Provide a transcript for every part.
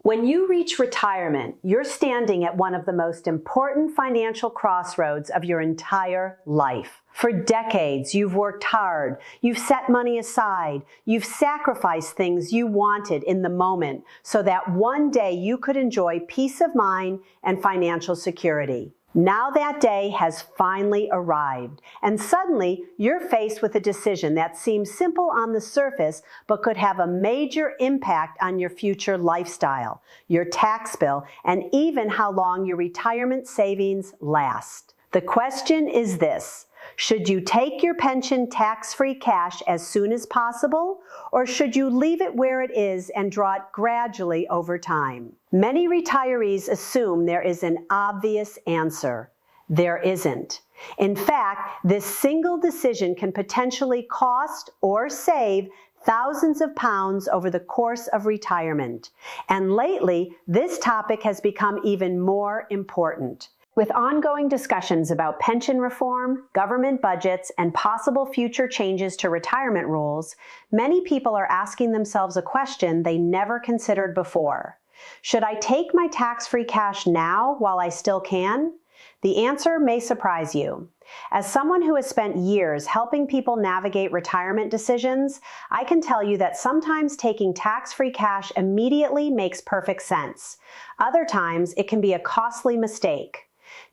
When you reach retirement, you're standing at one of the most important financial crossroads of your entire life. For decades, you've worked hard, you've set money aside, you've sacrificed things you wanted in the moment so that one day you could enjoy peace of mind and financial security. Now that day has finally arrived, and suddenly you're faced with a decision that seems simple on the surface but could have a major impact on your future lifestyle, your tax bill, and even how long your retirement savings last. The question is this: should you take your pension tax-free cash as soon as possible, or should you leave it where it is and draw it gradually over time? Many retirees assume there is an obvious answer. There isn't. In fact, this single decision can potentially cost or save thousands of pounds over the course of retirement. And lately, this topic has become even more important. With ongoing discussions about pension reform, government budgets, and possible future changes to retirement rules, many people are asking themselves a question they never considered before. Should I take my tax-free cash now while I still can? The answer may surprise you. As someone who has spent years helping people navigate retirement decisions, I can tell you that sometimes taking tax-free cash immediately makes perfect sense. Other times, it can be a costly mistake.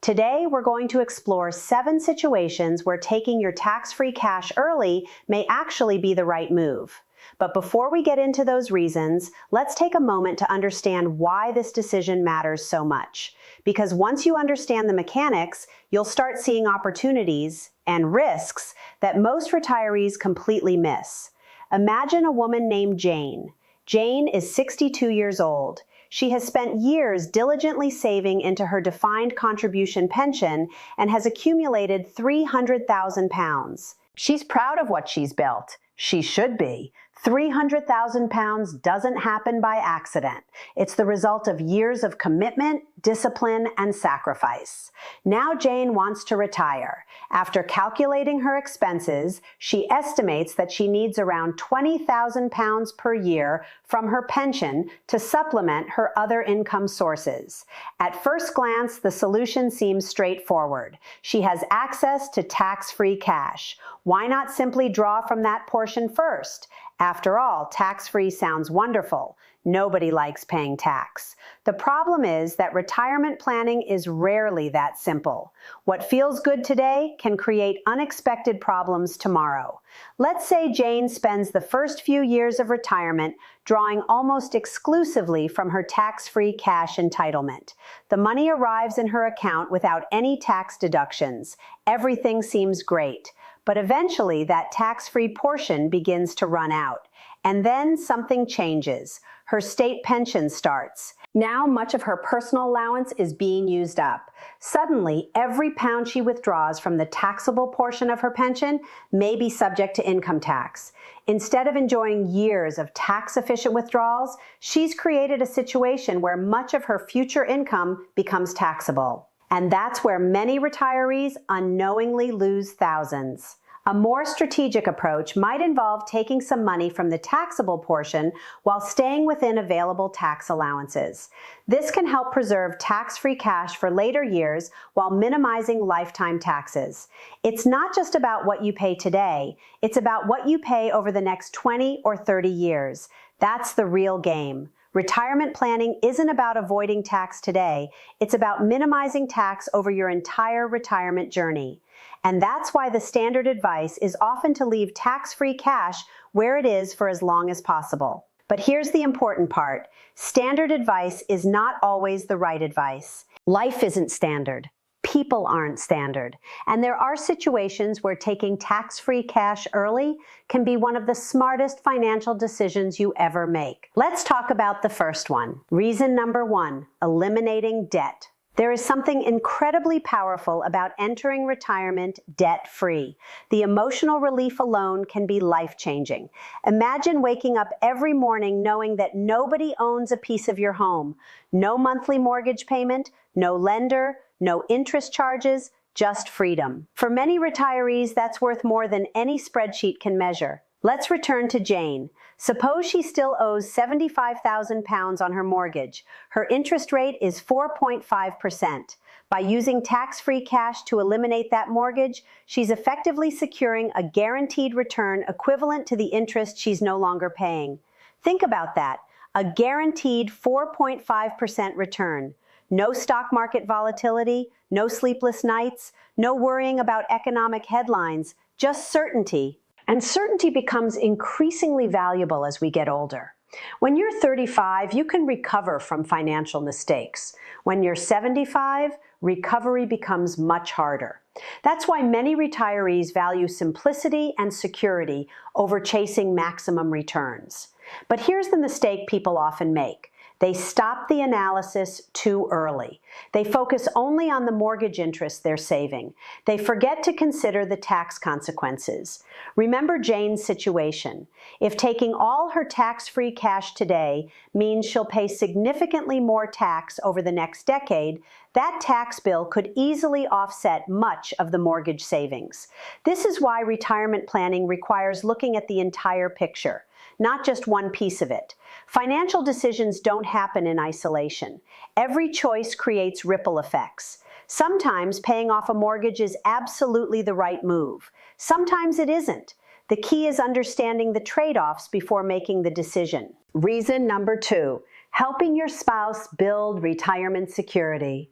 Today, we're going to explore 7 situations where taking your tax-free cash early may actually be the right move. But before we get into those reasons, let's take a moment to understand why this decision matters so much. Because once you understand the mechanics, you'll start seeing opportunities and risks that most retirees completely miss. Imagine a woman named Jane. Jane is 62 years old. She has spent years diligently saving into her defined contribution pension and has accumulated 300,000 pounds. She's proud of what she's built. She should be. 300,000 pounds doesn't happen by accident. It's the result of years of commitment, discipline, and sacrifice. Now Jane wants to retire. After calculating her expenses, she estimates that she needs around 20,000 pounds per year from her pension to supplement her other income sources. At first glance, the solution seems straightforward. She has access to tax-free cash. Why not simply draw from that portion first? After all, tax-free sounds wonderful. Nobody likes paying tax. The problem is that retirement planning is rarely that simple. What feels good today can create unexpected problems tomorrow. Let's say Jane spends the first few years of retirement drawing almost exclusively from her tax-free cash entitlement. The money arrives in her account without any tax deductions. Everything seems great. But eventually, that tax-free portion begins to run out. And then something changes. Her state pension starts. Now much of her personal allowance is being used up. Suddenly, every pound she withdraws from the taxable portion of her pension may be subject to income tax. Instead of enjoying years of tax-efficient withdrawals, she's created a situation where much of her future income becomes taxable. And that's where many retirees unknowingly lose thousands. A more strategic approach might involve taking some money from the taxable portion while staying within available tax allowances. This can help preserve tax-free cash for later years while minimizing lifetime taxes. It's not just about what you pay today, it's about what you pay over the next 20 or 30 years. That's the real game. Retirement planning isn't about avoiding tax today, it's about minimizing tax over your entire retirement journey. And that's why the standard advice is often to leave tax-free cash where it is for as long as possible. But here's the important part. Standard advice is not always the right advice. Life isn't standard. People aren't standard. And there are situations where taking tax-free cash early can be one of the smartest financial decisions you ever make. Let's talk about the first one. Reason number 1, eliminating debt. There is something incredibly powerful about entering retirement debt-free. The emotional relief alone can be life-changing. Imagine waking up every morning knowing that nobody owns a piece of your home. No monthly mortgage payment, no lender, no interest charges, just freedom. For many retirees, that's worth more than any spreadsheet can measure. Let's return to Jane. Suppose she still owes £75,000 on her mortgage. Her interest rate is 4.5%. By using tax-free cash to eliminate that mortgage, she's effectively securing a guaranteed return equivalent to the interest she's no longer paying. Think about that. A guaranteed 4.5% return. No stock market volatility, no sleepless nights, no worrying about economic headlines, just certainty. And certainty becomes increasingly valuable as we get older. When you're 35, you can recover from financial mistakes. When you're 75, recovery becomes much harder. That's why many retirees value simplicity and security over chasing maximum returns. But here's the mistake people often make. They stop the analysis too early. They focus only on the mortgage interest they're saving. They forget to consider the tax consequences. Remember Jane's situation. If taking all her tax-free cash today means she'll pay significantly more tax over the next decade, that tax bill could easily offset much of the mortgage savings. This is why retirement planning requires looking at the entire picture, not just one piece of it. Financial decisions don't happen in isolation. Every choice creates ripple effects. Sometimes paying off a mortgage is absolutely the right move. Sometimes it isn't. The key is understanding the trade-offs before making the decision. Reason number 2, helping your spouse build retirement security.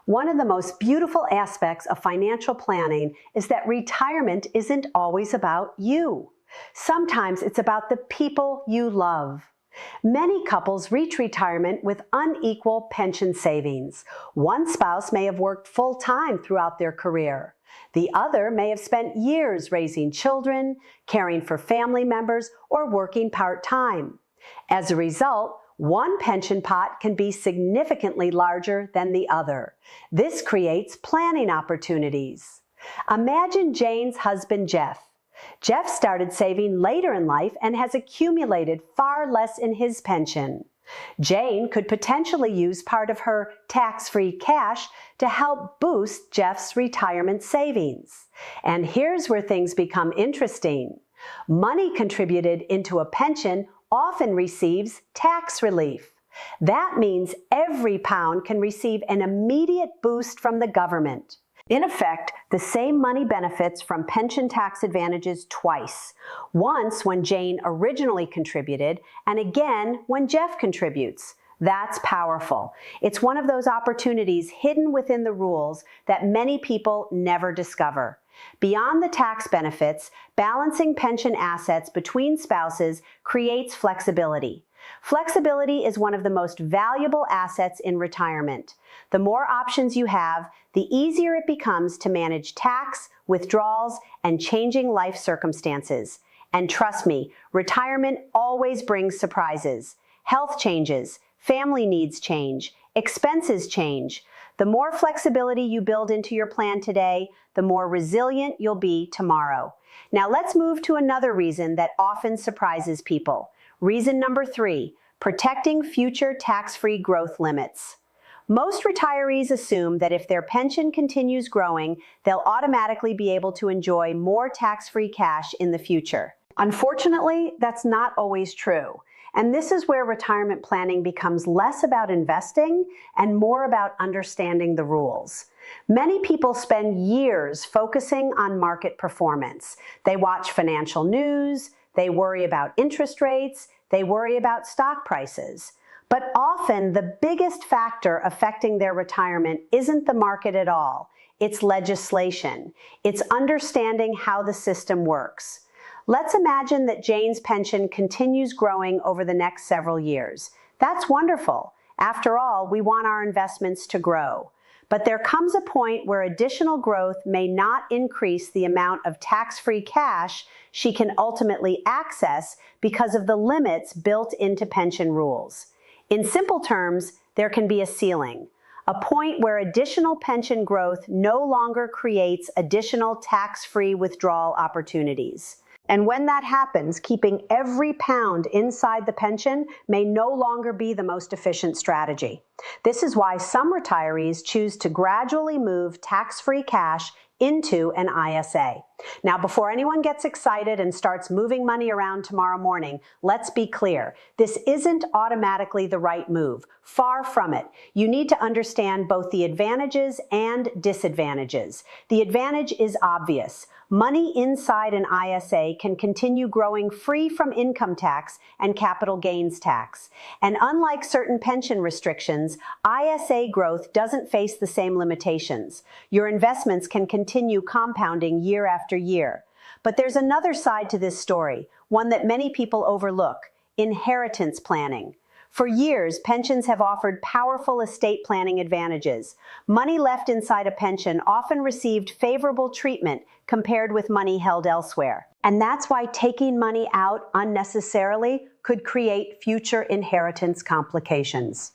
One of the most beautiful aspects of financial planning is that retirement isn't always about you. Sometimes it's about the people you love. Many couples reach retirement with unequal pension savings. One spouse may have worked full-time throughout their career. The other may have spent years raising children, caring for family members, or working part-time. As a result, one pension pot can be significantly larger than the other. This creates planning opportunities. Imagine Jane's husband, Jeff. Jeff started saving later in life and has accumulated far less in his pension. Jane could potentially use part of her tax-free cash to help boost Jeff's retirement savings. And here's where things become interesting. Money contributed into a pension often receives tax relief. That means every pound can receive an immediate boost from the government. In effect, the same money benefits from pension tax advantages twice. Once when Jane originally contributed, and again when Jeff contributes. That's powerful. It's one of those opportunities hidden within the rules that many people never discover. Beyond the tax benefits, balancing pension assets between spouses creates flexibility. Flexibility is one of the most valuable assets in retirement. The more options you have, the easier it becomes to manage tax, withdrawals, and changing life circumstances. And trust me, retirement always brings surprises. Health changes, family needs change, expenses change. The more flexibility you build into your plan today, the more resilient you'll be tomorrow. Now let's move to another reason that often surprises people. Reason number 3, protecting future tax-free growth limits. Most retirees assume that if their pension continues growing, they'll automatically be able to enjoy more tax-free cash in the future. Unfortunately, that's not always true. And this is where retirement planning becomes less about investing and more about understanding the rules. Many people spend years focusing on market performance. They watch financial news, they worry about interest rates, they worry about stock prices. But often the biggest factor affecting their retirement isn't the market at all. It's legislation. It's understanding how the system works. Let's imagine that Jane's pension continues growing over the next several years. That's wonderful. After all, we want our investments to grow. But there comes a point where additional growth may not increase the amount of tax-free cash she can ultimately access because of the limits built into pension rules. In simple terms, there can be a ceiling, a point where additional pension growth no longer creates additional tax-free withdrawal opportunities. And when that happens, keeping every pound inside the pension may no longer be the most efficient strategy. This is why some retirees choose to gradually move tax-free cash into an ISA. Now, before anyone gets excited and starts moving money around tomorrow morning, let's be clear. This isn't automatically the right move. Far from it. You need to understand both the advantages and disadvantages. The advantage is obvious. Money inside an ISA can continue growing free from income tax and capital gains tax. And unlike certain pension restrictions, ISA growth doesn't face the same limitations. Your investments can continue compounding year after year. But there's another side to this story, one that many people overlook: inheritance planning. For years, pensions have offered powerful estate planning advantages. Money left inside a pension often received favorable treatment compared with money held elsewhere. And that's why taking money out unnecessarily could create future inheritance complications.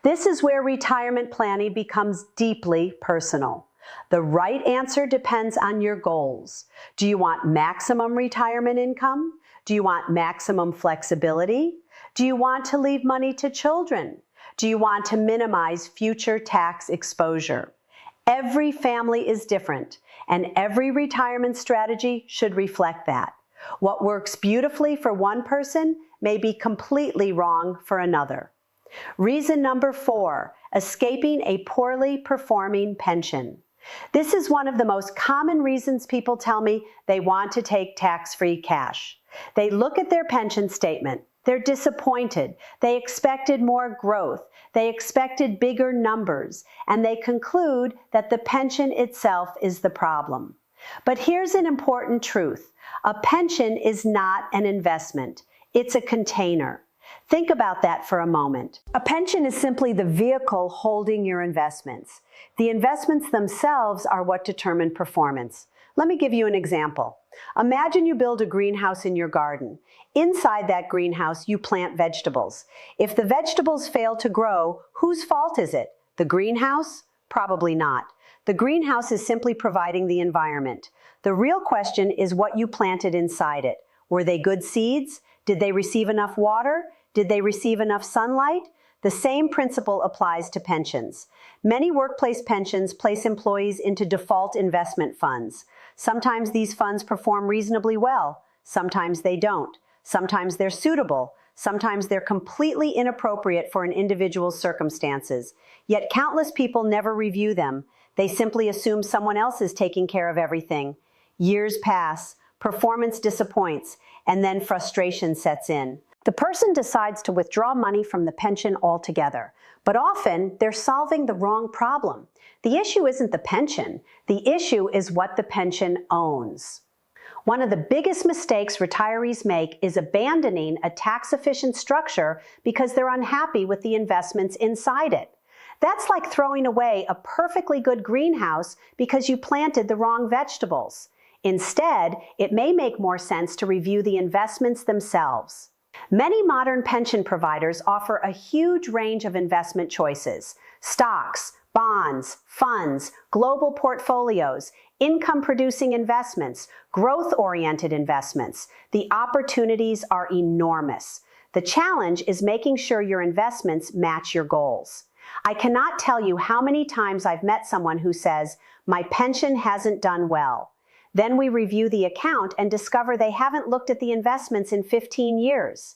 This is where retirement planning becomes deeply personal. The right answer depends on your goals. Do you want maximum retirement income? Do you want maximum flexibility? Do you want to leave money to children? Do you want to minimize future tax exposure? Every family is different, and every retirement strategy should reflect that. What works beautifully for one person may be completely wrong for another. Reason number 4, escaping a poorly performing pension. This is one of the most common reasons people tell me they want to take tax-free cash. They look at their pension statement. They're disappointed. They expected more growth. They expected bigger numbers, and they conclude that the pension itself is the problem. But here's an important truth. A pension is not an investment. It's a container. Think about that for a moment. A pension is simply the vehicle holding your investments. The investments themselves are what determine performance. Let me give you an example. Imagine you build a greenhouse in your garden. Inside that greenhouse, you plant vegetables. If the vegetables fail to grow, whose fault is it? The greenhouse? Probably not. The greenhouse is simply providing the environment. The real question is what you planted inside it. Were they good seeds? Did they receive enough water? Did they receive enough sunlight? The same principle applies to pensions. Many workplace pensions place employees into default investment funds. Sometimes these funds perform reasonably well. Sometimes they don't. Sometimes they're suitable. Sometimes they're completely inappropriate for an individual's circumstances. Yet countless people never review them. They simply assume someone else is taking care of everything. Years pass, performance disappoints, and then frustration sets in. The person decides to withdraw money from the pension altogether, but often they're solving the wrong problem. The issue isn't the pension. The issue is what the pension owns. One of the biggest mistakes retirees make is abandoning a tax-efficient structure because they're unhappy with the investments inside it. That's like throwing away a perfectly good greenhouse because you planted the wrong vegetables. Instead, it may make more sense to review the investments themselves. Many modern pension providers offer a huge range of investment choices: stocks, bonds, funds, global portfolios, income-producing investments, growth-oriented investments. The opportunities are enormous. The challenge is making sure your investments match your goals. I cannot tell you how many times I've met someone who says, "My pension hasn't done well." Then we review the account and discover they haven't looked at the investments in 15 years.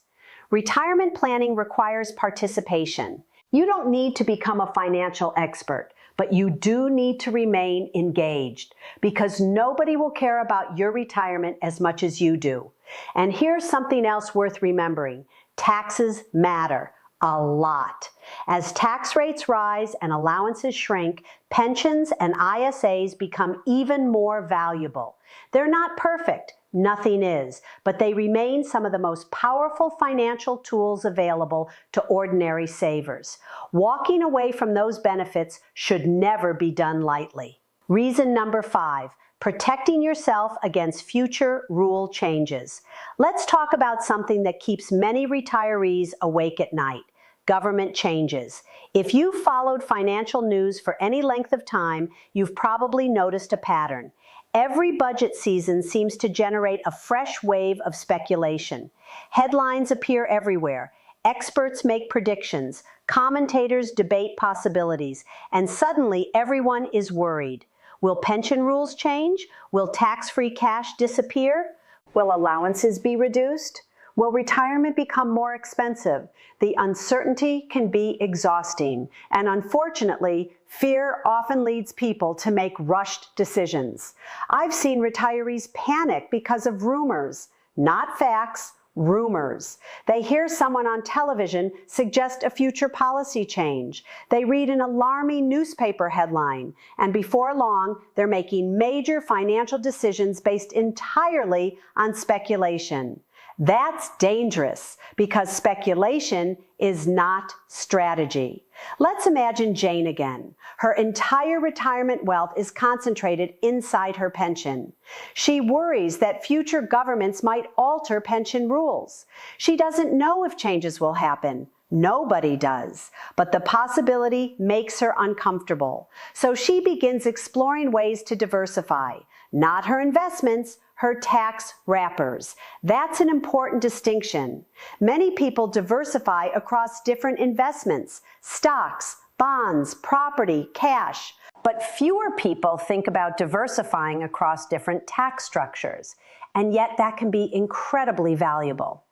Retirement planning requires participation. You don't need to become a financial expert, but you do need to remain engaged, because nobody will care about your retirement as much as you do. And here's something else worth remembering. Taxes matter a lot. As tax rates rise and allowances shrink, pensions and ISAs become even more valuable. They're not perfect, nothing is, but they remain some of the most powerful financial tools available to ordinary savers. Walking away from those benefits should never be done lightly. Reason number 5, protecting yourself against future rule changes. Let's talk about something that keeps many retirees awake at night: government changes. If you've followed financial news for any length of time, you've probably noticed a pattern. Every budget season seems to generate a fresh wave of speculation. Headlines appear everywhere. Experts make predictions. Commentators debate possibilities. And suddenly everyone is worried. Will pension rules change? Will tax-free cash disappear? Will allowances be reduced? Will retirement become more expensive? The uncertainty can be exhausting, and unfortunately, fear often leads people to make rushed decisions. I've seen retirees panic because of rumors, not facts, rumors. They hear someone on television suggest a future policy change. They read an alarming newspaper headline, and before long, they're making major financial decisions based entirely on speculation. That's dangerous because speculation is not strategy. Let's imagine Jane again. Her entire retirement wealth is concentrated inside her pension. She worries that future governments might alter pension rules. She doesn't know if changes will happen. Nobody does, but the possibility makes her uncomfortable. So she begins exploring ways to diversify, not her investments, her tax wrappers. That's an important distinction. Many people diversify across different investments, stocks, bonds, property, cash, but fewer people think about diversifying across different tax structures, and yet that can be incredibly valuable.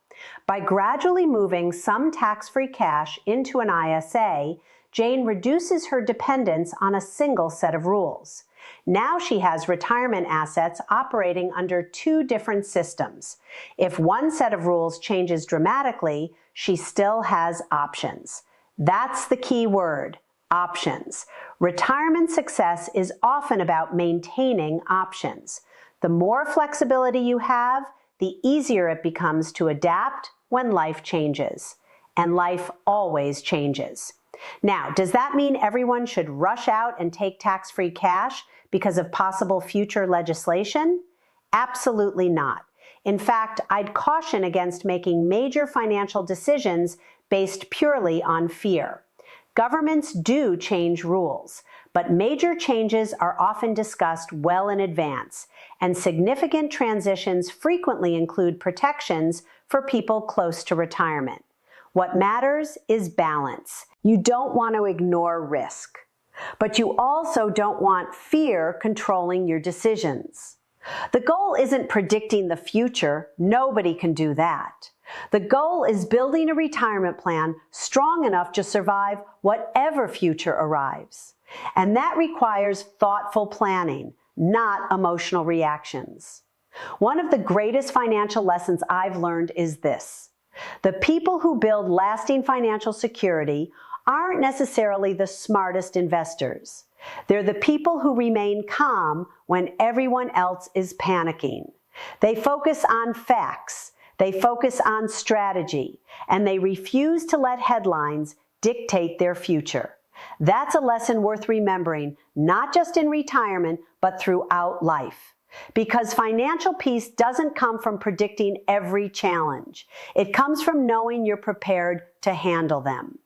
By gradually moving some tax-free cash into an ISA, Jane reduces her dependence on a single set of rules. Now she has retirement assets operating under two different systems. If one set of rules changes dramatically, she still has options. That's the key word, options. Retirement success is often about maintaining options. The more flexibility you have, the easier it becomes to adapt when life changes. And life always changes. Now, does that mean everyone should rush out and take tax-free cash because of possible future legislation? Absolutely not. In fact, I'd caution against making major financial decisions based purely on fear. Governments do change rules, but major changes are often discussed well in advance, and significant transitions frequently include protections for people close to retirement. What matters is balance. You don't want to ignore risk, but you also don't want fear controlling your decisions. The goal isn't predicting the future. Nobody can do that. The goal is building a retirement plan strong enough to survive whatever future arrives. And that requires thoughtful planning, not emotional reactions. One of the greatest financial lessons I've learned is this. The people who build lasting financial security aren't necessarily the smartest investors. They're the people who remain calm when everyone else is panicking. They focus on facts, they focus on strategy, and they refuse to let headlines dictate their future. That's a lesson worth remembering, not just in retirement, but throughout life. Because financial peace doesn't come from predicting every challenge. It comes from knowing you're prepared to handle them.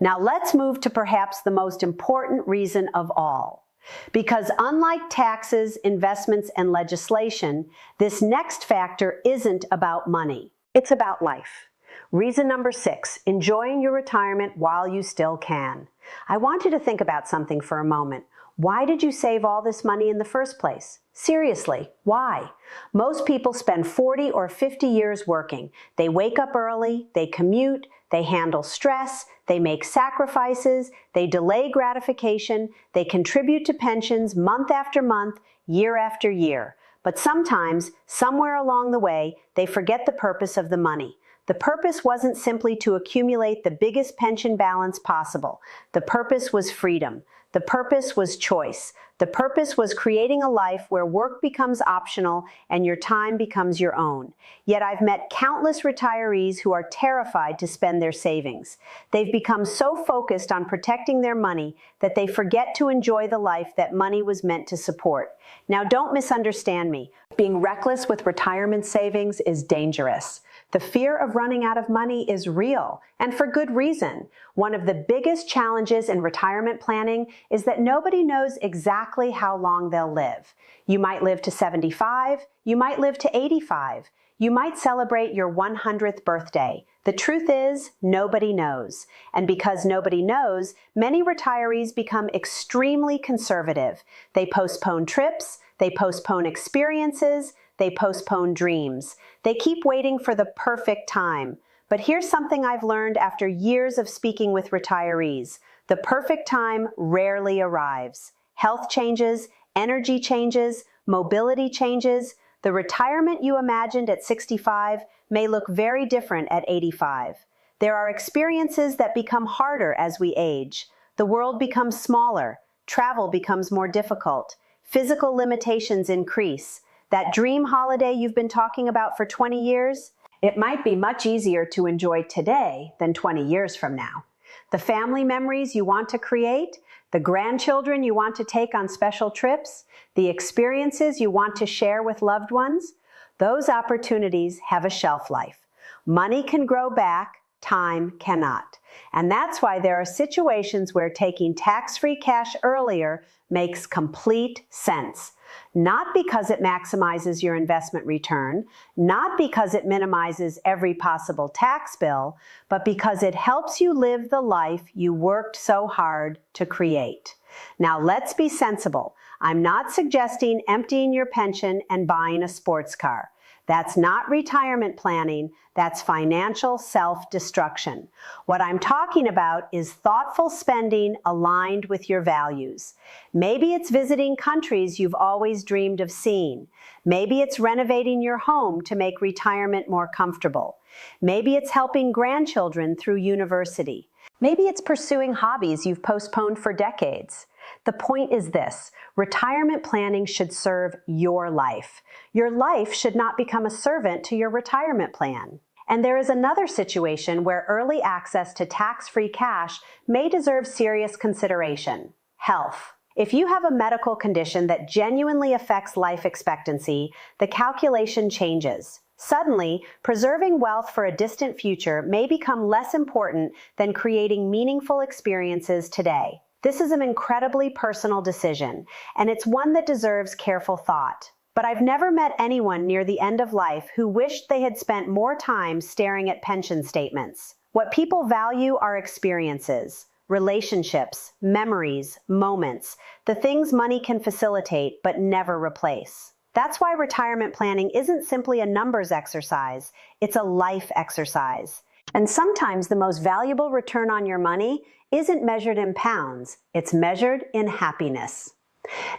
Now let's move to perhaps the most important reason of all. Because unlike taxes, investments, and legislation, this next factor isn't about money. It's about life. Reason number 6, enjoying your retirement while you still can. I want you to think about something for a moment. Why did you save all this money in the first place? Seriously, why? Most people spend 40 or 50 years working. They wake up early, they commute, they handle stress, they make sacrifices, they delay gratification, they contribute to pensions month after month, year after year. But sometimes, somewhere along the way, they forget the purpose of the money. The purpose wasn't simply to accumulate the biggest pension balance possible. The purpose was freedom. The purpose was choice. The purpose was creating a life where work becomes optional and your time becomes your own. Yet I've met countless retirees who are terrified to spend their savings. They've become so focused on protecting their money that they forget to enjoy the life that money was meant to support. Now, don't misunderstand me. Being reckless with retirement savings is dangerous. The fear of running out of money is real, and for good reason. One of the biggest challenges in retirement planning is that nobody knows exactly how long they'll live. You might live to 75, you might live to 85, you might celebrate your 100th birthday. The truth is, nobody knows. And because nobody knows, many retirees become extremely conservative. They postpone trips, they postpone experiences, they postpone dreams. They keep waiting for the perfect time. But here's something I've learned after years of speaking with retirees. The perfect time rarely arrives. Health changes, energy changes, mobility changes. The retirement you imagined at 65 may look very different at 85. There are experiences that become harder as we age. The world becomes smaller. Travel becomes more difficult. Physical limitations increase. That dream holiday you've been talking about for 20 years? It might be much easier to enjoy today than 20 years from now. The family memories you want to create, the grandchildren you want to take on special trips, the experiences you want to share with loved ones, those opportunities have a shelf life. Money can grow back, time cannot. And that's why there are situations where taking tax-free cash earlier makes complete sense. Not because it maximizes your investment return, not because it minimizes every possible tax bill, but because it helps you live the life you worked so hard to create. Now let's be sensible. I'm not suggesting emptying your pension and buying a sports car. That's not retirement planning, that's financial self-destruction. What I'm talking about is thoughtful spending aligned with your values. Maybe it's visiting countries you've always dreamed of seeing. Maybe it's renovating your home to make retirement more comfortable. Maybe it's helping grandchildren through university. Maybe it's pursuing hobbies you've postponed for decades. The point is this: retirement planning should serve your life. Your life should not become a servant to your retirement plan. And there is another situation where early access to tax-free cash may deserve serious consideration: health. If you have a medical condition that genuinely affects life expectancy, the calculation changes. Suddenly, preserving wealth for a distant future may become less important than creating meaningful experiences today. This is an incredibly personal decision, and it's one that deserves careful thought. But I've never met anyone near the end of life who wished they had spent more time staring at pension statements. What people value are experiences, relationships, memories, moments, the things money can facilitate but never replace. That's why retirement planning isn't simply a numbers exercise, it's a life exercise. And sometimes the most valuable return on your money isn't measured in pounds, it's measured in happiness.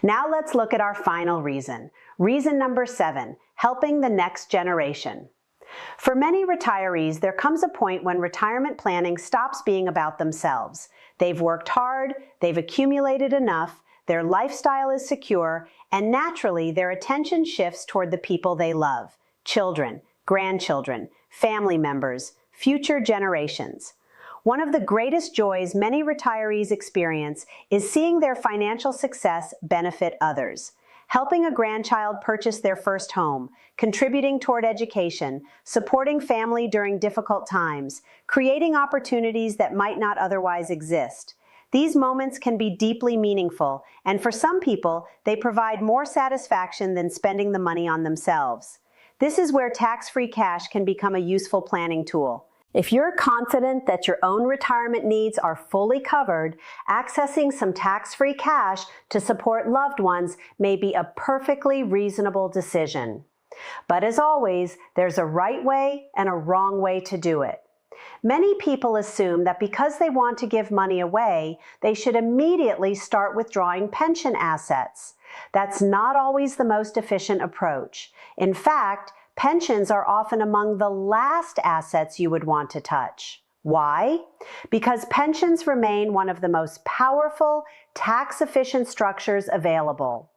Now let's look at our final reason. Reason number 7, helping the next generation. For many retirees, there comes a point when retirement planning stops being about themselves. They've worked hard, they've accumulated enough, their lifestyle is secure, and naturally their attention shifts toward the people they love: children, grandchildren, family members, future generations. One of the greatest joys many retirees experience is seeing their financial success benefit others. Helping a grandchild purchase their first home, contributing toward education, supporting family during difficult times, creating opportunities that might not otherwise exist. These moments can be deeply meaningful, and for some people, they provide more satisfaction than spending the money on themselves. This is where tax-free cash can become a useful planning tool. If you're confident that your own retirement needs are fully covered, accessing some tax-free cash to support loved ones may be a perfectly reasonable decision. But as always, there's a right way and a wrong way to do it. Many people assume that because they want to give money away, they should immediately start withdrawing pension assets. That's not always the most efficient approach. In fact, pensions are often among the last assets you would want to touch. Why? Because pensions remain one of the most powerful, tax-efficient structures available.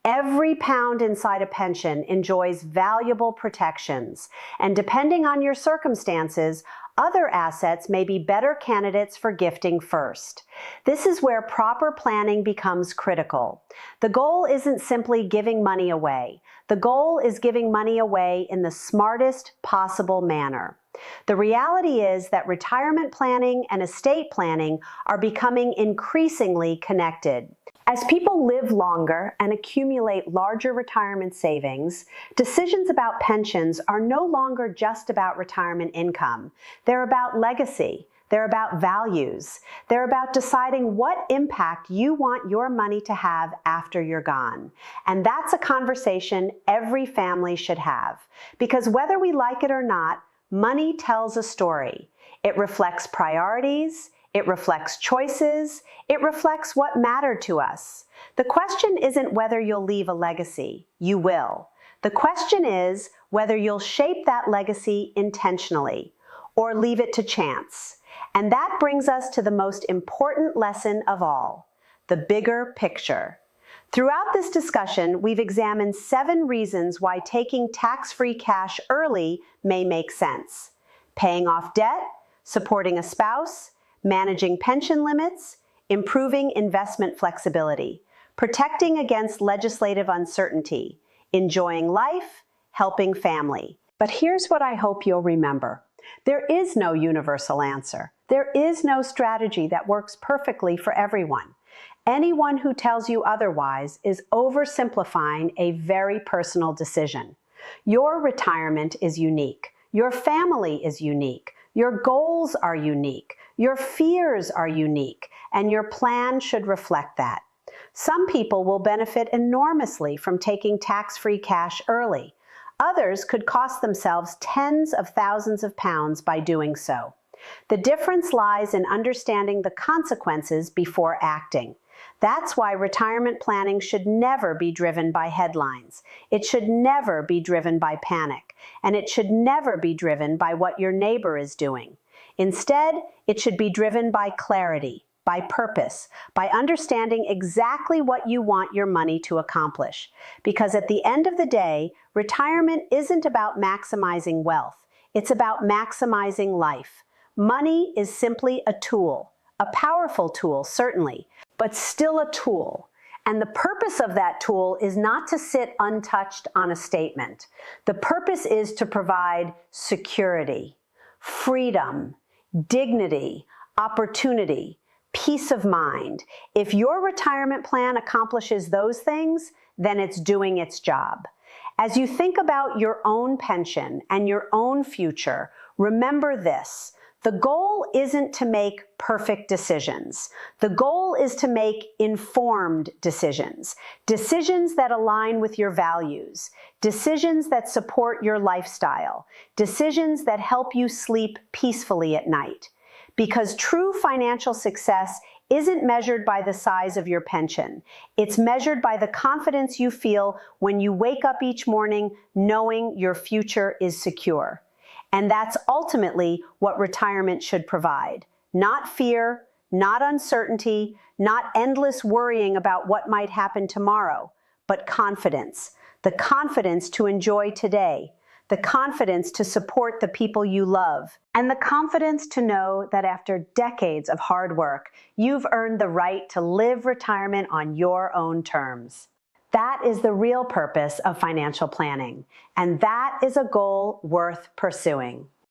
Every pound inside a pension enjoys valuable protections, and depending on your circumstances, other assets may be better candidates for gifting first. This is where proper planning becomes critical. The goal isn't simply giving money away. The goal is giving money away in the smartest possible manner. The reality is that retirement planning and estate planning are becoming increasingly connected. As people live longer and accumulate larger retirement savings, decisions about pensions are no longer just about retirement income. They're about legacy. They're about values. They're about deciding what impact you want your money to have after you're gone. And that's a conversation every family should have. Because whether we like it or not, money tells a story. It reflects priorities. It reflects choices. It reflects what mattered to us. The question isn't whether you'll leave a legacy. You will. The question is whether you'll shape that legacy intentionally or leave it to chance. And that brings us to the most important lesson of all, the bigger picture. Throughout this discussion, we've examined 7 reasons why taking tax-free cash early may make sense. Paying off debt, supporting a spouse, managing pension limits, improving investment flexibility, protecting against legislative uncertainty, enjoying life, helping family. But here's what I hope you'll remember. There is no universal answer. There is no strategy that works perfectly for everyone. Anyone who tells you otherwise is oversimplifying a very personal decision. Your retirement is unique. Your family is unique. Your goals are unique. Your fears are unique, and your plan should reflect that. Some people will benefit enormously from taking tax-free cash early. Others could cost themselves tens of thousands of pounds by doing so. The difference lies in understanding the consequences before acting. That's why retirement planning should never be driven by headlines. It should never be driven by panic, and it should never be driven by what your neighbor is doing. Instead, it should be driven by clarity, by purpose, by understanding exactly what you want your money to accomplish. Because at the end of the day, retirement isn't about maximizing wealth. It's about maximizing life. Money is simply a tool, a powerful tool, certainly, but still a tool. And the purpose of that tool is not to sit untouched on a statement. The purpose is to provide security, freedom, dignity, opportunity, peace of mind. If your retirement plan accomplishes those things, then it's doing its job. As you think about your own pension and your own future, remember this. The goal isn't to make perfect decisions. The goal is to make informed decisions, decisions that align with your values, decisions that support your lifestyle, decisions that help you sleep peacefully at night. Because true financial success isn't measured by the size of your pension. It's measured by the confidence you feel when you wake up each morning knowing your future is secure. And that's ultimately what retirement should provide. Not fear, not uncertainty, not endless worrying about what might happen tomorrow, but confidence. The confidence to enjoy today, the confidence to support the people you love, and the confidence to know that after decades of hard work, you've earned the right to live retirement on your own terms. That is the real purpose of financial planning, and that is a goal worth pursuing.